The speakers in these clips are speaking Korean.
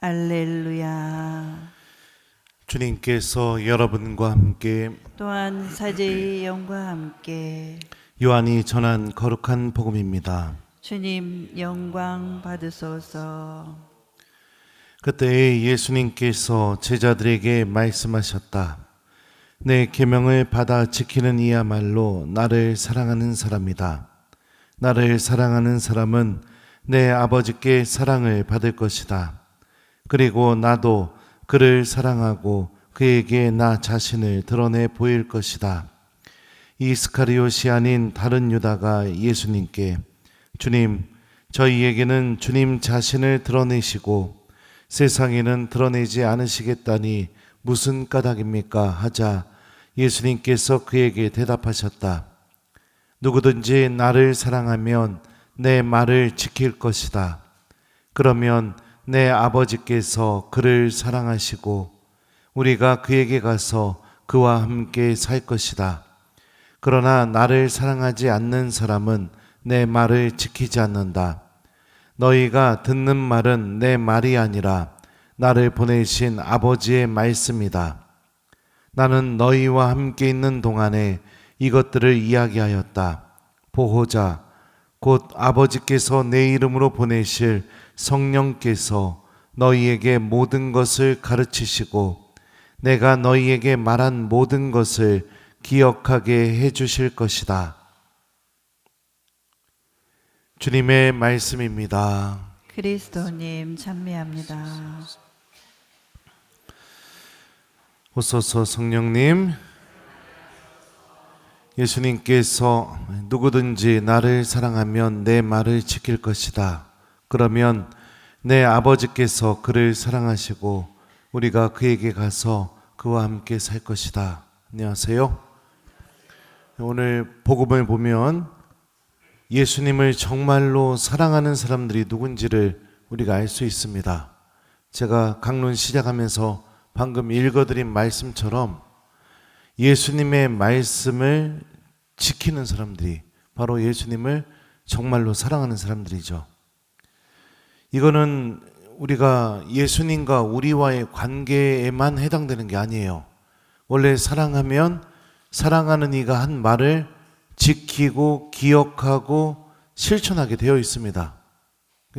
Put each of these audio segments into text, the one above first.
할렐루야. 주님께서 여러분과 함께 또한 사제의 영과 함께 요한이 전한 거룩한 복음입니다. 주님 영광 받으소서. 그때 예수님께서 제자들에게 말씀하셨다. 내 계명을 받아 지키는 이야말로 나를 사랑하는 사람이다. 나를 사랑하는 사람은 내 아버지께 사랑을 받을 것이다. 그리고 나도 그를 사랑하고 그에게 나 자신을 드러내 보일 것이다. 이스카리옷이 아닌 다른 유다가 예수님께 주님, 저희에게는 주님 자신을 드러내시고 세상에는 드러내지 않으시겠다니 무슨 까닭입니까? 하자 예수님께서 그에게 대답하셨다. 누구든지 나를 사랑하면 내 말을 지킬 것이다. 그러면 내 아버지께서 그를 사랑하시고 우리가 그에게 가서 그와 함께 살 것이다. 그러나 나를 사랑하지 않는 사람은 내 말을 지키지 않는다. 너희가 듣는 말은 내 말이 아니라 나를 보내신 아버지의 말씀이다. 나는 너희와 함께 있는 동안에 이것들을 이야기하였다. 보호자, 곧 아버지께서 내 이름으로 보내실 성령께서 너희에게 모든 것을 가르치시고 내가 너희에게 말한 모든 것을 기억하게 해주실 것이다. 주님의 말씀입니다. 그리스도님 찬미합니다. 오소서 성령님, 예수님께서 누구든지 나를 사랑하면 내 말을 지킬 것이다. 그러면 내 아버지께서 그를 사랑하시고 우리가 그에게 가서 그와 함께 살 것이다. 안녕하세요. 오늘 복음을 보면 예수님을 정말로 사랑하는 사람들이 누군지를 우리가 알 수 있습니다. 제가 강론 시작하면서 방금 읽어드린 말씀처럼 예수님의 말씀을 지키는 사람들이 바로 예수님을 정말로 사랑하는 사람들이죠. 이거는 우리가 예수님과 우리와의 관계에만 해당되는 게 아니에요. 원래 사랑하면 사랑하는 이가 한 말을 지키고 기억하고 실천하게 되어 있습니다.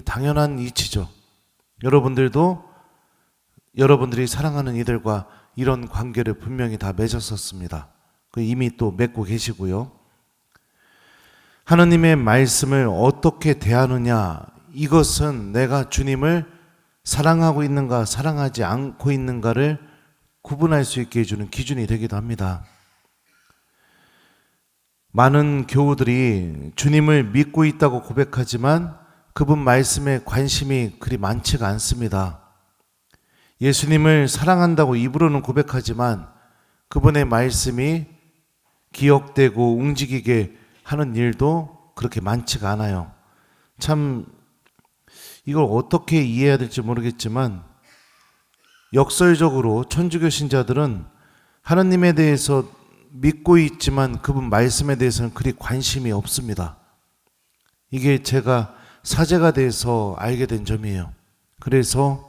당연한 이치죠. 여러분들도 여러분들이 사랑하는 이들과 이런 관계를 분명히 다 맺었었습니다. 이미 또 맺고 계시고요. 하나님의 말씀을 어떻게 대하느냐, 이것은 내가 주님을 사랑하고 있는가 사랑하지 않고 있는가를 구분할 수 있게 해주는 기준이 되기도 합니다. 많은 교우들이 주님을 믿고 있다고 고백하지만 그분 말씀에 관심이 그리 많지가 않습니다. 예수님을 사랑한다고 입으로는 고백하지만 그분의 말씀이 기억되고 움직이게 하는 일도 그렇게 많지가 않아요. 참 이걸 어떻게 이해해야 될지 모르겠지만 역설적으로 천주교 신자들은 하나님에 대해서 믿고 있지만 그분 말씀에 대해서는 그리 관심이 없습니다. 이게 제가 사제가 돼서 알게 된 점이에요. 그래서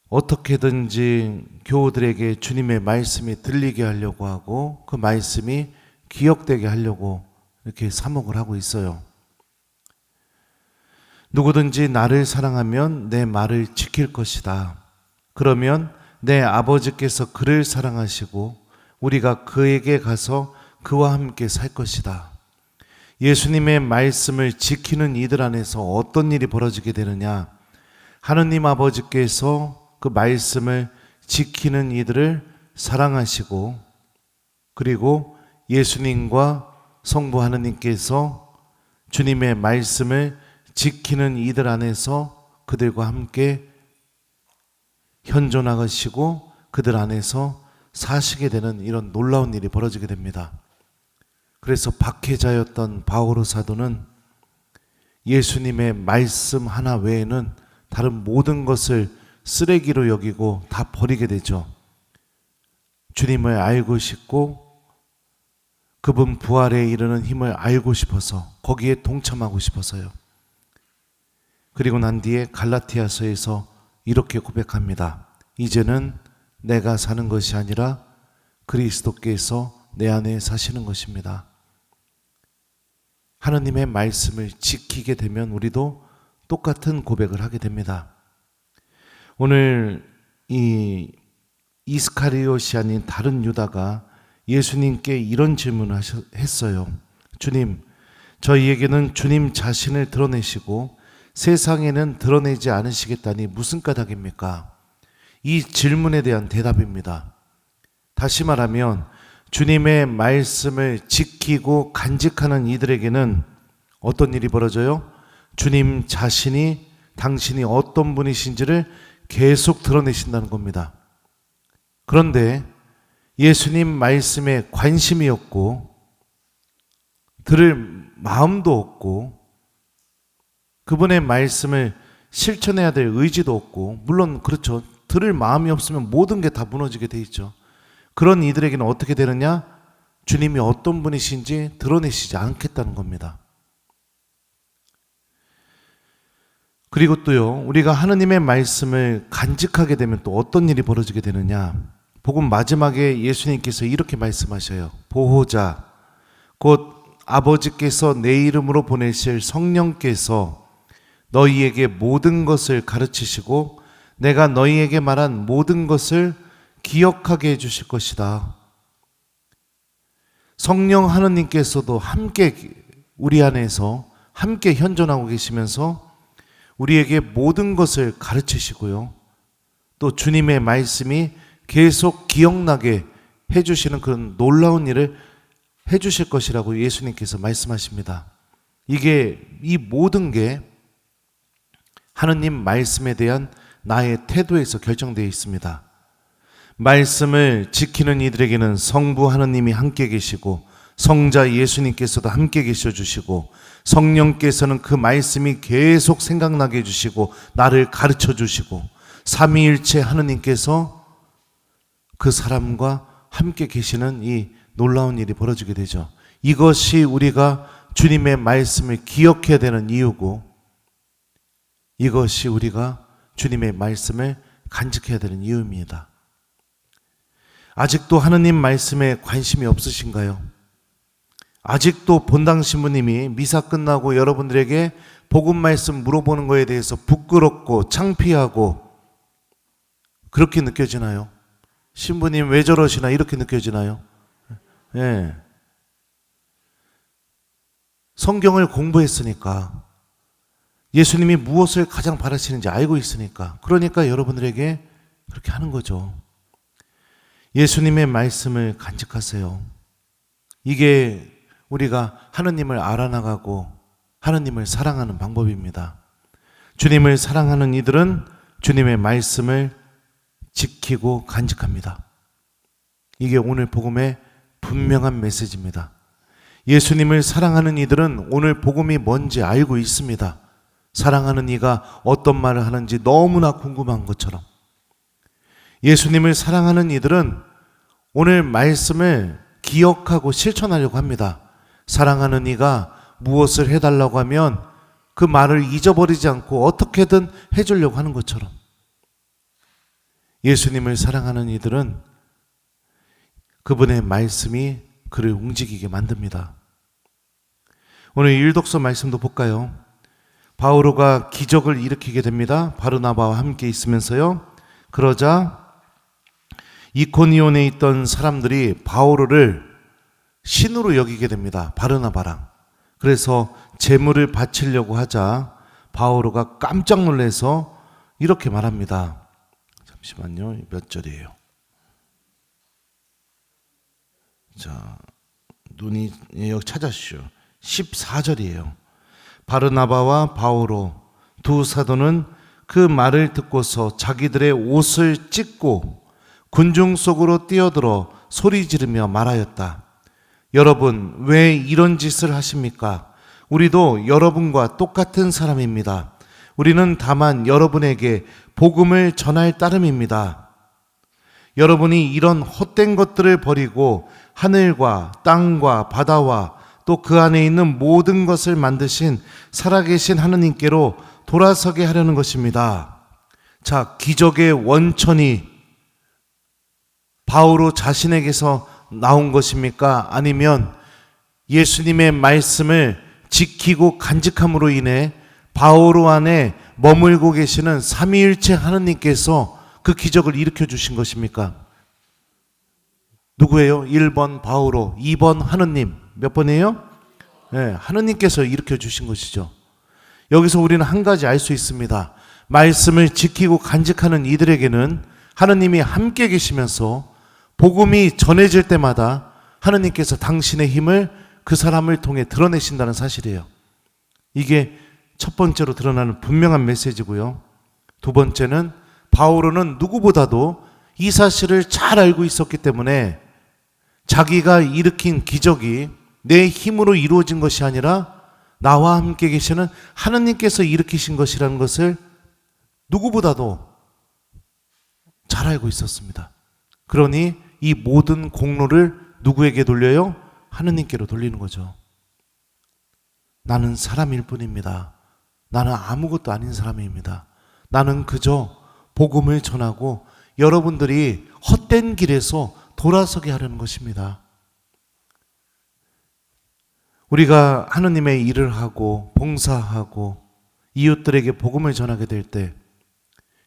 어떻게든지 교우들에게 주님의 말씀이 들리게 하려고 하고 그 말씀이 기억되게 하려고 이렇게 사목을 하고 있어요. 누구든지 나를 사랑하면 내 말을 지킬 것이다. 그러면 내 아버지께서 그를 사랑하시고 우리가 그에게 가서 그와 함께 살 것이다. 예수님의 말씀을 지키는 이들 안에서 어떤 일이 벌어지게 되느냐? 하느님 아버지께서 그 말씀을 지키는 이들을 사랑하시고 그리고 예수님과 성부 하느님께서 주님의 말씀을 지키는 이들 안에서 그들과 함께 현존하시고 그들 안에서 사시게 되는 이런 놀라운 일이 벌어지게 됩니다. 그래서 박해자였던 바오로 사도는 예수님의 말씀 하나 외에는 다른 모든 것을 쓰레기로 여기고 다 버리게 되죠. 주님을 알고 싶고 그분 부활에 이르는 힘을 알고 싶어서 거기에 동참하고 싶어서요. 그리고 난 뒤에 갈라티아서에서 이렇게 고백합니다. 이제는 내가 사는 것이 아니라 그리스도께서 내 안에 사시는 것입니다. 하나님의 말씀을 지키게 되면 우리도 똑같은 고백을 하게 됩니다. 오늘 이 이스카리옷이 아닌 다른 유다가 예수님께 이런 질문을 했어요. 주님, 저희에게는 주님 자신을 드러내시고 세상에는 드러내지 않으시겠다니 무슨 까닭입니까? 이 질문에 대한 대답입니다. 다시 말하면 주님의 말씀을 지키고 간직하는 이들에게는 어떤 일이 벌어져요? 주님 자신이 당신이 어떤 분이신지를 계속 드러내신다는 겁니다. 그런데 예수님 말씀에 관심이 없고 들을 마음도 없고 그분의 말씀을 실천해야 될 의지도 없고, 물론 그렇죠. 들을 마음이 없으면 모든 게 다 무너지게 돼 있죠. 그런 이들에게는 어떻게 되느냐? 주님이 어떤 분이신지 드러내시지 않겠다는 겁니다. 그리고 또요, 우리가 하느님의 말씀을 간직하게 되면 또 어떤 일이 벌어지게 되느냐? 복음 마지막에 예수님께서 이렇게 말씀하셔요. 보호자, 곧 아버지께서 내 이름으로 보내실 성령께서 너희에게 모든 것을 가르치시고 내가 너희에게 말한 모든 것을 기억하게 해주실 것이다. 성령 하느님께서도 함께 우리 안에서 함께 현존하고 계시면서 우리에게 모든 것을 가르치시고요. 또 주님의 말씀이 계속 기억나게 해주시는 그런 놀라운 일을 해주실 것이라고 예수님께서 말씀하십니다. 이 모든 게 하느님 말씀에 대한 나의 태도에서 결정되어 있습니다. 말씀을 지키는 이들에게는 성부 하느님이 함께 계시고 성자 예수님께서도 함께 계셔 주시고 성령께서는 그 말씀이 계속 생각나게 해주시고 나를 가르쳐 주시고 삼위일체 하느님께서 그 사람과 함께 계시는 이 놀라운 일이 벌어지게 되죠. 이것이 우리가 주님의 말씀을 기억해야 되는 이유고, 이것이 우리가 주님의 말씀을 간직해야 되는 이유입니다. 아직도 하느님 말씀에 관심이 없으신가요? 아직도 본당 신부님이 미사 끝나고 여러분들에게 복음 말씀 물어보는 거에 대해서 부끄럽고 창피하고 그렇게 느껴지나요? 신부님 왜 저러시나 이렇게 느껴지나요? 예. 성경을 공부했으니까, 예수님이 무엇을 가장 바라시는지 알고 있으니까, 그러니까 여러분들에게 그렇게 하는 거죠. 예수님의 말씀을 간직하세요. 이게 우리가 하느님을 알아나가고 하느님을 사랑하는 방법입니다. 주님을 사랑하는 이들은 주님의 말씀을 지키고 간직합니다. 이게 오늘 복음의 분명한 메시지입니다. 예수님을 사랑하는 이들은 오늘 복음이 뭔지 알고 있습니다. 사랑하는 이가 어떤 말을 하는지 너무나 궁금한 것처럼 예수님을 사랑하는 이들은 오늘 말씀을 기억하고 실천하려고 합니다. 사랑하는 이가 무엇을 해달라고 하면 그 말을 잊어버리지 않고 어떻게든 해주려고 하는 것처럼 예수님을 사랑하는 이들은 그분의 말씀이 그를 움직이게 만듭니다. 오늘 일독서 말씀도 볼까요? 바오로가 기적을 일으키게 됩니다. 바르나바와 함께 있으면서요. 그러자 이코니온에 있던 사람들이 바오로를 신으로 여기게 됩니다. 바르나바랑. 그래서 제물을 바치려고 하자 바오로가 깜짝 놀라서 이렇게 말합니다. 잠시만요. 몇 절이에요? 자, 눈이 여기 찾아주시오. 14절이에요. 바르나바와 바오로 두 사도는 그 말을 듣고서 자기들의 옷을 찢고 군중 속으로 뛰어들어 소리 지르며 말하였다. 여러분, 왜 이런 짓을 하십니까? 우리도 여러분과 똑같은 사람입니다. 우리는 다만 여러분에게 복음을 전할 따름입니다. 여러분이 이런 헛된 것들을 버리고 하늘과 땅과 바다와 또 그 안에 있는 모든 것을 만드신 살아계신 하느님께로 돌아서게 하려는 것입니다. 자, 기적의 원천이 바오로 자신에게서 나온 것입니까? 아니면 예수님의 말씀을 지키고 간직함으로 인해 바오로 안에 머물고 계시는 삼위일체 하느님께서 그 기적을 일으켜 주신 것입니까? 누구예요? 1번 바오로, 2번 하느님. 몇 번이에요? 네, 하느님께서 일으켜 주신 것이죠. 여기서 우리는 한 가지 알 수 있습니다. 말씀을 지키고 간직하는 이들에게는 하느님이 함께 계시면서 복음이 전해질 때마다 하느님께서 당신의 힘을 그 사람을 통해 드러내신다는 사실이에요. 이게 첫 번째로 드러나는 분명한 메시지고요. 두 번째는 바오로는 누구보다도 이 사실을 잘 알고 있었기 때문에 자기가 일으킨 기적이 내 힘으로 이루어진 것이 아니라 나와 함께 계시는 하느님께서 일으키신 것이라는 것을 누구보다도 잘 알고 있었습니다. 그러니 이 모든 공로를 누구에게 돌려요? 하느님께로 돌리는 거죠. 나는 사람일 뿐입니다. 나는 아무것도 아닌 사람입니다. 나는 그저 복음을 전하고 여러분들이 헛된 길에서 돌아서게 하려는 것입니다. 우리가 하느님의 일을 하고 봉사하고 이웃들에게 복음을 전하게 될 때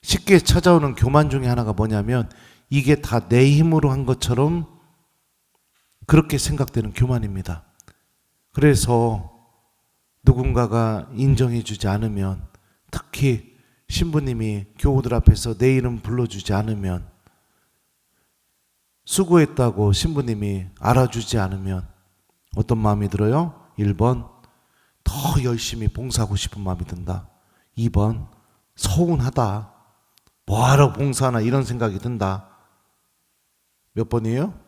쉽게 찾아오는 교만 중에 하나가 뭐냐면 이게 다 내 힘으로 한 것처럼 그렇게 생각되는 교만입니다. 그래서 누군가가 인정해 주지 않으면, 특히 신부님이 교우들 앞에서 내 이름 불러주지 않으면, 수고했다고 신부님이 알아주지 않으면 어떤 마음이 들어요? 1번 더 열심히 봉사하고 싶은 마음이 든다. 2번 서운하다. 뭐하러 봉사하나 이런 생각이 든다. 몇 번이에요?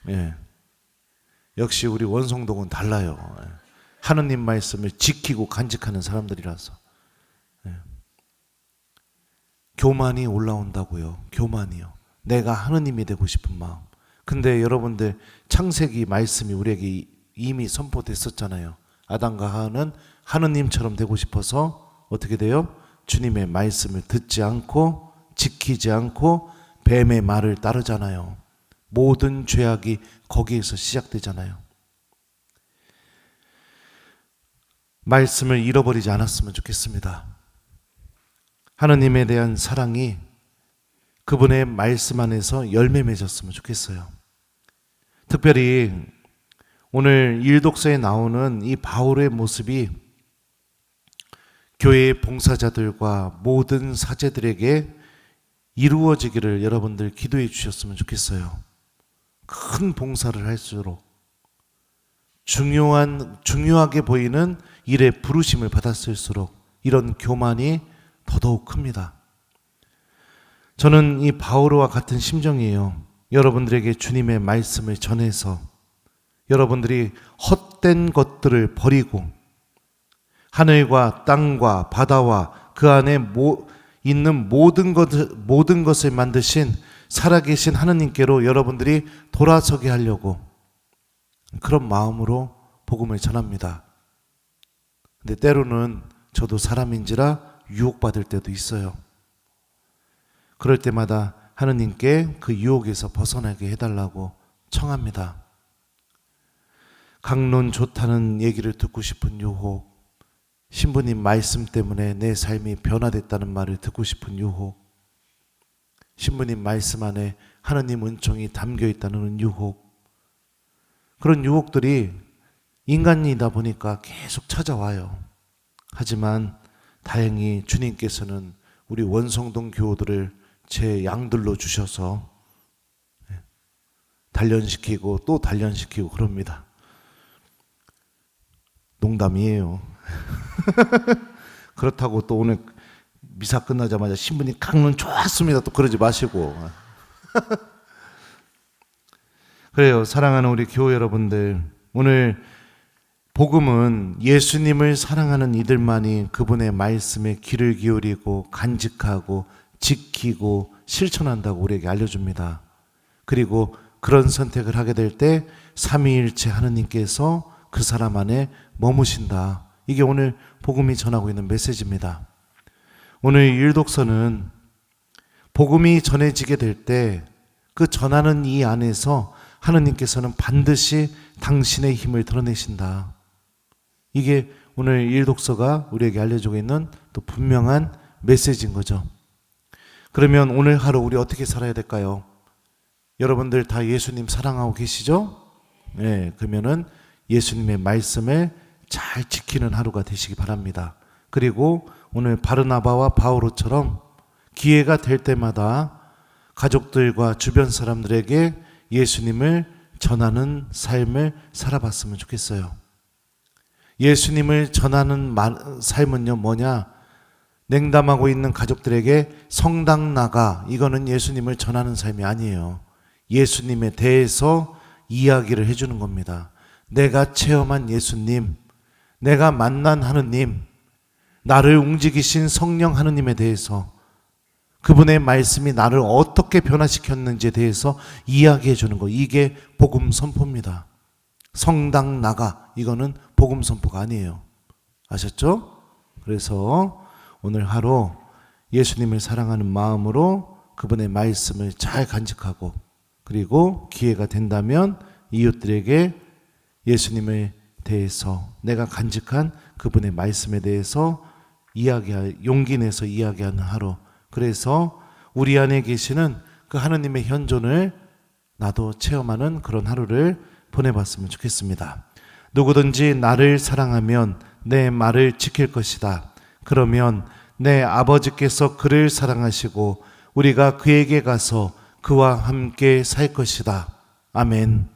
예. 역시 우리 원성동은 달라요. 하느님 말씀을 지키고 간직하는 사람들이라서. 예. 교만이 올라온다고요. 교만이요. 내가 하느님이 되고 싶은 마음. 근데 여러분들 창세기 말씀이 우리에게 이미 선포됐었잖아요. 아담과 하와는 하느님처럼 되고 싶어서 어떻게 돼요? 주님의 말씀을 듣지 않고 지키지 않고 뱀의 말을 따르잖아요. 모든 죄악이 거기에서 시작되잖아요. 말씀을 잃어버리지 않았으면 좋겠습니다. 하느님에 대한 사랑이 그분의 말씀 안에서 열매 맺었으면 좋겠어요. 특별히 오늘 일독서에 나오는 이 바울의 모습이 교회의 봉사자들과 모든 사제들에게 이루어지기를 여러분들 기도해 주셨으면 좋겠어요. 큰 봉사를 할수록 중요하게 보이는 일에 부르심을 받았을수록 이런 교만이 더더욱 큽니다. 저는 이 바오로와 같은 심정이에요. 여러분들에게 주님의 말씀을 전해서 여러분들이 헛된 것들을 버리고 하늘과 땅과 바다와 그 안에 있는 모든 것을 만드신 살아계신 하느님께로 여러분들이 돌아서게 하려고 그런 마음으로 복음을 전합니다. 근데 때로는 저도 사람인지라 유혹받을 때도 있어요. 그럴 때마다 하느님께 그 유혹에서 벗어나게 해달라고 청합니다. 강론 좋다는 얘기를 듣고 싶은 유혹, 신부님 말씀 때문에 내 삶이 변화됐다는 말을 듣고 싶은 유혹, 신부님 말씀 안에 하느님 은총이 담겨 있다는 유혹, 그런 유혹들이 인간이다 보니까 계속 찾아와요. 하지만 다행히 주님께서는 우리 원성동 교우들을 제 양들로 주셔서 단련시키고 또 단련시키고 그럽니다. 농담이에요. 그렇다고 또 오늘 미사 끝나자마자 신부님 강론 좋았습니다 또 그러지 마시고. 그래요. 사랑하는 우리 교우 여러분들, 오늘 복음은 예수님을 사랑하는 이들만이 그분의 말씀에 귀를 기울이고 간직하고 지키고 실천한다고 우리에게 알려줍니다. 그리고 그런 선택을 하게 될 때 삼위일체 하느님께서 그 사람 안에 머무신다. 이게 오늘 복음이 전하고 있는 메시지입니다. 오늘 일독서는 복음이 전해지게 될 때 그 전하는 이 안에서 하느님께서는 반드시 당신의 힘을 드러내신다. 이게 오늘 일독서가 우리에게 알려주고 있는 또 분명한 메시지인 거죠. 그러면 오늘 하루 우리 어떻게 살아야 될까요? 여러분들 다 예수님 사랑하고 계시죠? 네, 그러면은 예수님의 말씀을 잘 지키는 하루가 되시기 바랍니다. 그리고 오늘 바르나바와 바오로처럼 기회가 될 때마다 가족들과 주변 사람들에게 예수님을 전하는 삶을 살아봤으면 좋겠어요. 예수님을 전하는 삶은요 뭐냐? 냉담하고 있는 가족들에게 성당 나가, 이거는 예수님을 전하는 삶이 아니에요. 예수님에 대해서 이야기를 해주는 겁니다. 내가 체험한 예수님, 내가 만난 하느님, 나를 움직이신 성령 하느님에 대해서, 그분의 말씀이 나를 어떻게 변화시켰는지에 대해서 이야기해 주는 거, 이게 복음 선포입니다. 성당 나가, 이거는 복음 선포가 아니에요. 아셨죠? 그래서 오늘 하루 예수님을 사랑하는 마음으로 그분의 말씀을 잘 간직하고, 그리고 기회가 된다면 이웃들에게 예수님에 대해서, 내가 간직한 그분의 말씀에 대해서 용기 내서 이야기하는 하루. 그래서 우리 안에 계시는 그 하느님의 현존을 나도 체험하는 그런 하루를 보내봤으면 좋겠습니다. 누구든지 나를 사랑하면 내 말을 지킬 것이다. 그러면 내 아버지께서 그를 사랑하시고 우리가 그에게 가서 그와 함께 살 것이다. 아멘.